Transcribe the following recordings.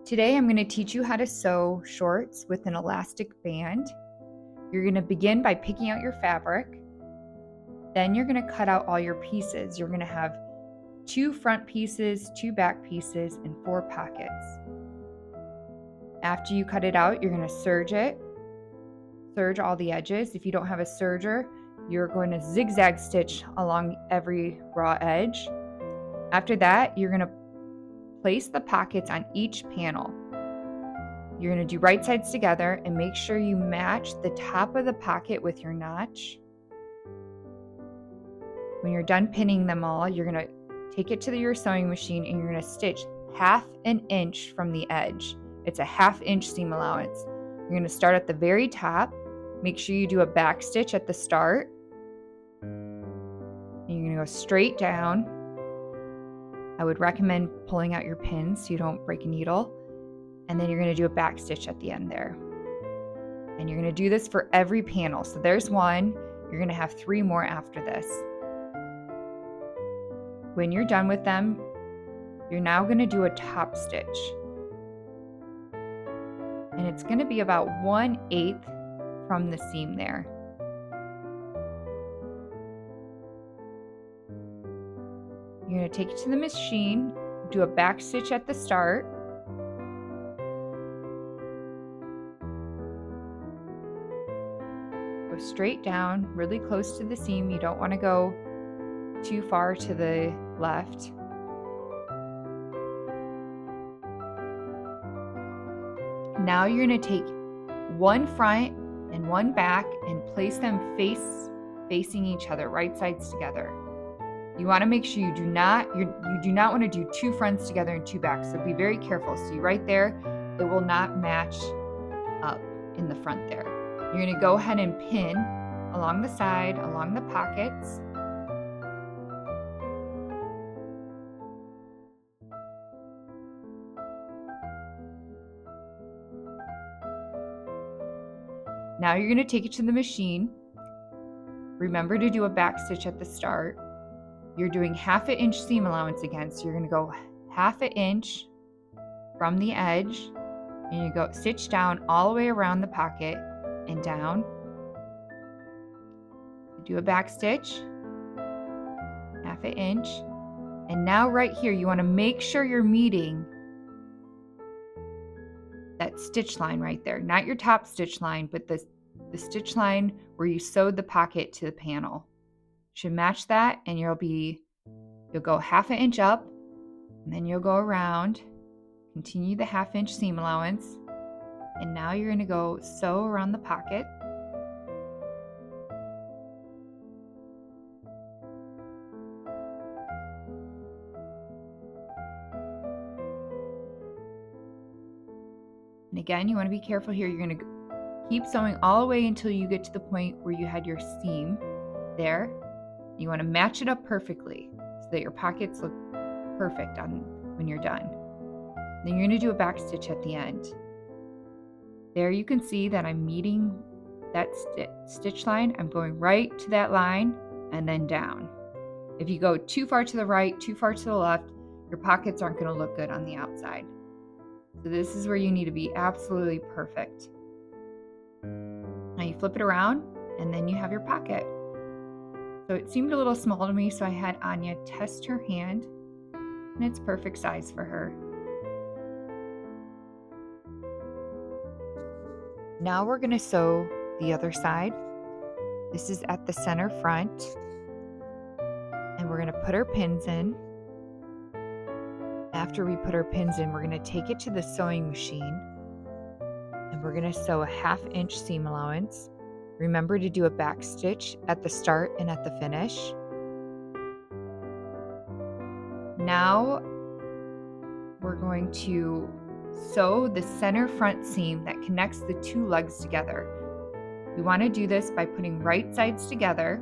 Today I'm going to teach you how to sew shorts with an elastic band. You're going to begin by picking out your fabric. Then you're going to cut out all your pieces. You're going to have 2 front pieces, 2 back pieces, and 4 pockets. After you cut it out, you're going to serge it. Serge all the edges. If you don't have a serger, you're going to zigzag stitch along every raw edge. After that, you're going to place the pockets on each panel. You're going to do right sides together and make sure you match the top of the pocket with your notch. When you're done pinning them all, you're going to take it to your sewing machine and you're going to stitch 1/2 inch from the edge. It's a 1/2 inch seam allowance. You're going to start at the very top. Make sure you do a back stitch at the start. And you're going to go straight down. I would recommend pulling out your pins so you don't break a needle. And then you're going to do a back stitch at the end there. And you're going to do this for every panel. So there's one. You're going to have 3 more after this. When you're done with them, you're now going to do a top stitch. And it's going to be about 1/8 from the seam there. You're going to take it to the machine, do a back stitch at the start. Go straight down, really close to the seam. You don't want to go too far to the left. Now you're going to take 1 front and 1 back and place them facing each other, right sides together. You want to make sure you do not want to do 2 fronts together and 2 backs, so be very careful. See right there, it will not match up in the front there. You're going to go ahead and pin along the side, along the pockets. Now you're going to take it to the machine. Remember to do a back stitch at the start. You're doing 1/2 inch seam allowance again, so you're going to go 1/2 inch from the edge, and you go stitch down all the way around the pocket and down. Do a back stitch, 1/2 inch, and now right here you want to make sure you're meeting that stitch line right there, not your top stitch line, but the stitch line where you sewed the pocket to the panel. Should match that, and you'll go 1/2 inch up, and then you'll go around, continue the 1/2 inch seam allowance, and now you're going to go sew around the pocket. And again, you want to be careful here. You're going to keep sewing all the way until you get to the point where you had your seam there. You want to match it up perfectly so that your pockets look perfect when you're done. Then you're going to do a back stitch at the end. There you can see that I'm meeting that stitch line. I'm going right to that line and then down. If you go too far to the right, too far to the left, your pockets aren't going to look good on the outside. So this is where you need to be absolutely perfect. Now you flip it around and then you have your pocket. So it seemed a little small to me, so I had Anya test her hand, and it's perfect size for her. Now we're going to sew the other side. This is at the center front, and we're going to put our pins in. After we put our pins in, we're going to take it to the sewing machine, and we're going to sew a 1/2 inch seam allowance. Remember to do a back stitch at the start and at the finish. Now we're going to sew the center front seam that connects the 2 legs together. We want to do this by putting right sides together.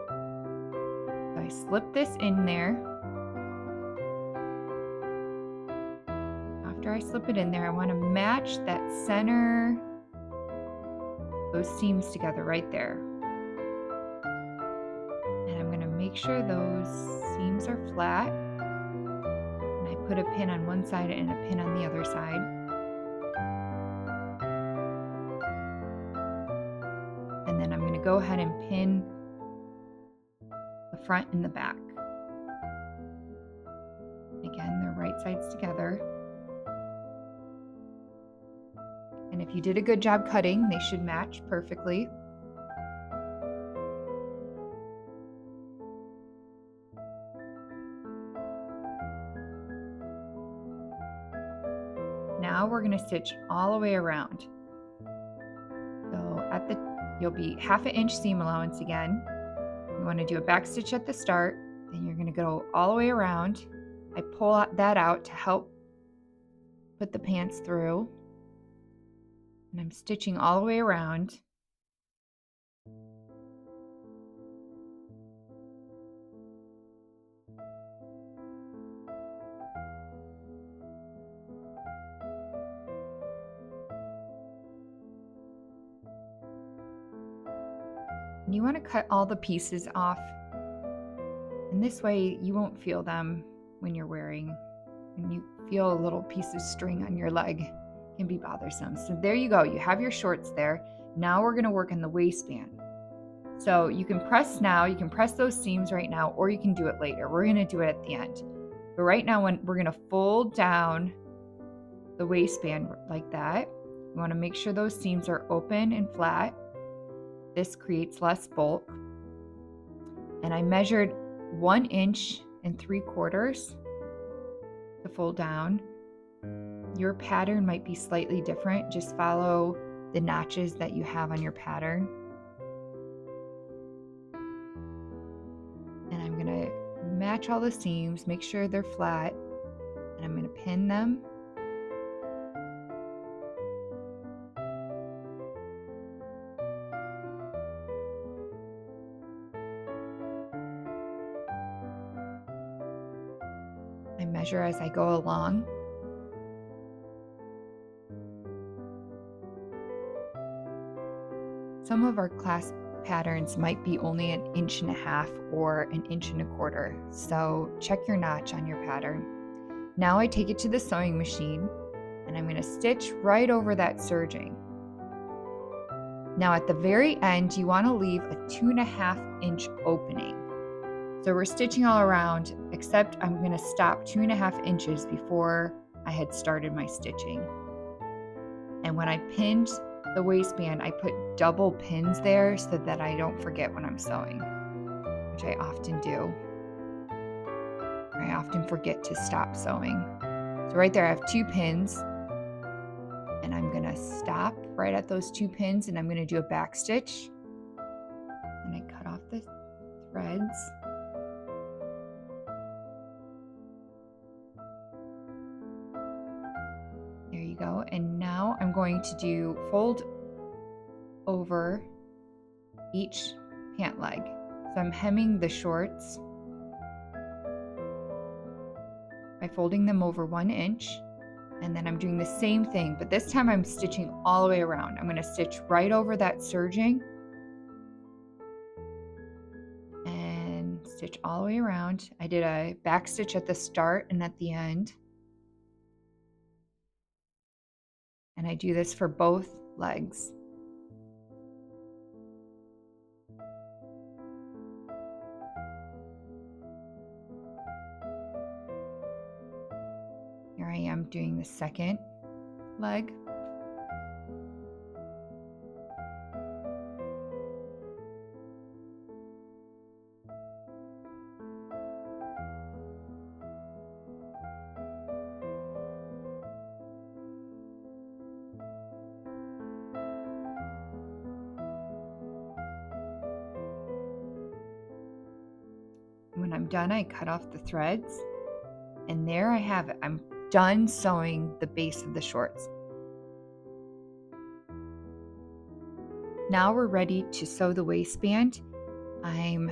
So I slip this in there. After I slip it in there, I want to match that center, those seams together right there. And I'm going to make sure those seams are flat. And I put a pin on one side and a pin on the other side. And then I'm going to go ahead and pin the front and the back. Again, they're right sides together. And if you did a good job cutting, they should match perfectly. Now we're going to stitch all the way around. So you'll be 1/2 inch seam allowance again. You want to do a back stitch at the start, then you're going to go all the way around. I pull that out to help put the pants through. And I'm stitching all the way around. And you want to cut all the pieces off. And this way you won't feel them when you're wearing. And you feel a little piece of string on your leg. It can be bothersome. So there you go. You have your shorts there. Now we're going to work on the waistband. So you can press now. You can press those seams right now, or you can do it later. We're going to do it at the end. But right now, when we're going to fold down the waistband like that, you want to make sure those seams are open and flat. This creates less bulk. And I measured 1 3/4 inches to fold down. Your pattern might be slightly different. Just follow the notches that you have on your pattern. And I'm going to match all the seams, make sure they're flat, and I'm going to pin them. I measure as I go along. Some of our class patterns might be only 1.5 inches or 1.25 inches, so check your notch on your pattern. Now I take it to the sewing machine and I'm going to stitch right over that serging. Now at the very end, you want to leave a 2.5 inch opening. So we're stitching all around, except I'm going to stop 2.5 inches before I had started my stitching. And when I pinned the waistband, I put double pins there so that I don't forget when I'm sewing, which I often do. I often forget to stop sewing. So right there I have 2 pins, and I'm going to stop right at those 2 pins, and I'm going to do a back stitch. And I cut off the threads. There you go. And now I'm going to fold over each pant leg. So I'm hemming the shorts by folding them over 1 inch. And then I'm doing the same thing, but this time I'm stitching all the way around. I'm going to stitch right over that serging and stitch all the way around. I did a back stitch at the start and at the end. And I do this for both legs. Here I am doing the second leg. When I'm done, I cut off the threads, and there I have it. I'm done sewing the base of the shorts. Now we're ready to sew the waistband. I'm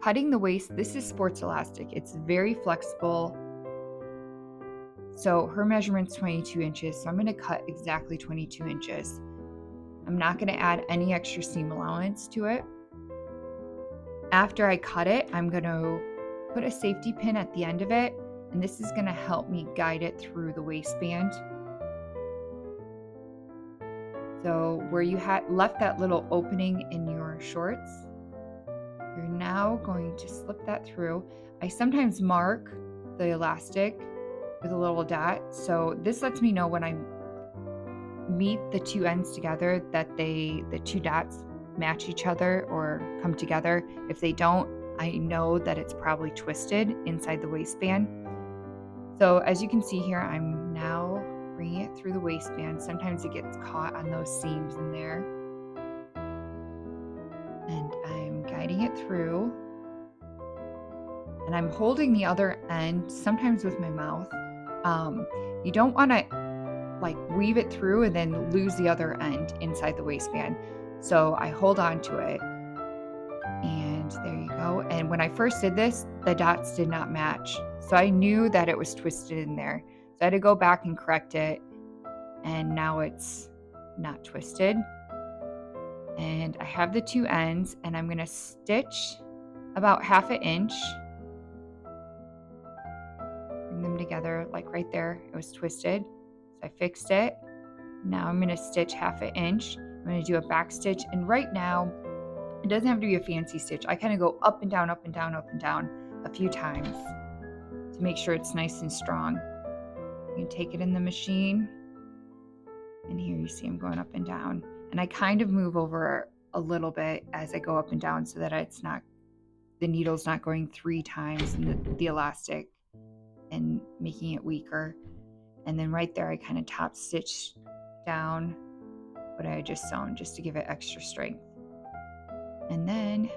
cutting the waist. This is sports elastic. It's very flexible. So her measurement's 22 inches, so I'm going to cut exactly 22 inches. I'm not going to add any extra seam allowance to it. After I cut it, I'm going to put a safety pin at the end of it and this is going to help me guide it through the waistband. So where you had left that little opening in your shorts, you're now going to slip that through. I sometimes mark the elastic with a little dot, so this lets me know when I meet the two ends together that the two dots match each other or come together. If they don't, I know that it's probably twisted inside the waistband. So as you can see here, I'm now bringing it through the waistband. Sometimes it gets caught on those seams in there. And I'm guiding it through. And I'm holding the other end, sometimes with my mouth. You don't want to like weave it through and then lose the other end inside the waistband. So I hold on to it. And there you go. And when I first did this, the dots did not match. So I knew that it was twisted in there. So I had to go back and correct it. And now it's not twisted. And I have the two ends, and I'm going to stitch about 1/2 inch. Bring them together like right there. It was twisted. So I fixed it. Now I'm going to stitch 1/2 inch. I'm going to do a back stitch. And right now, it doesn't have to be a fancy stitch. I kind of go up and down, up and down, up and down a few times to make sure it's nice and strong. You can take it in the machine. And here you see I'm going up and down. And I kind of move over a little bit as I go up and down so that it's not, the needle's not going 3 times in the elastic and making it weaker. And then right there, I kind of top stitch down what I had just sewn just to give it extra strength. And then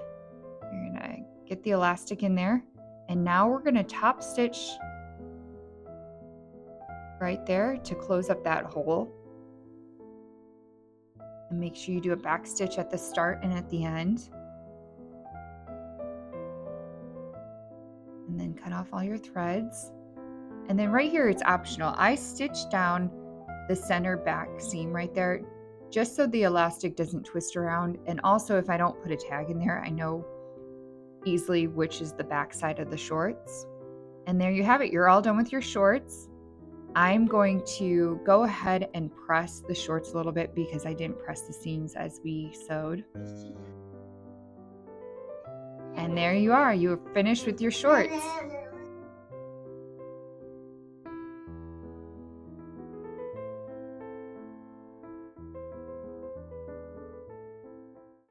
you're gonna get the elastic in there. And now we're gonna top stitch right there to close up that hole. And make sure you do a back stitch at the start and at the end. And then cut off all your threads. And then right here, it's optional. I stitched down the center back seam right there just so the elastic doesn't twist around. And also, if I don't put a tag in there, I know easily which is the back side of the shorts. And there you have it. You're all done with your shorts. I'm going to go ahead and press the shorts a little bit because I didn't press the seams as we sewed. And there you are. You're finished with your shorts.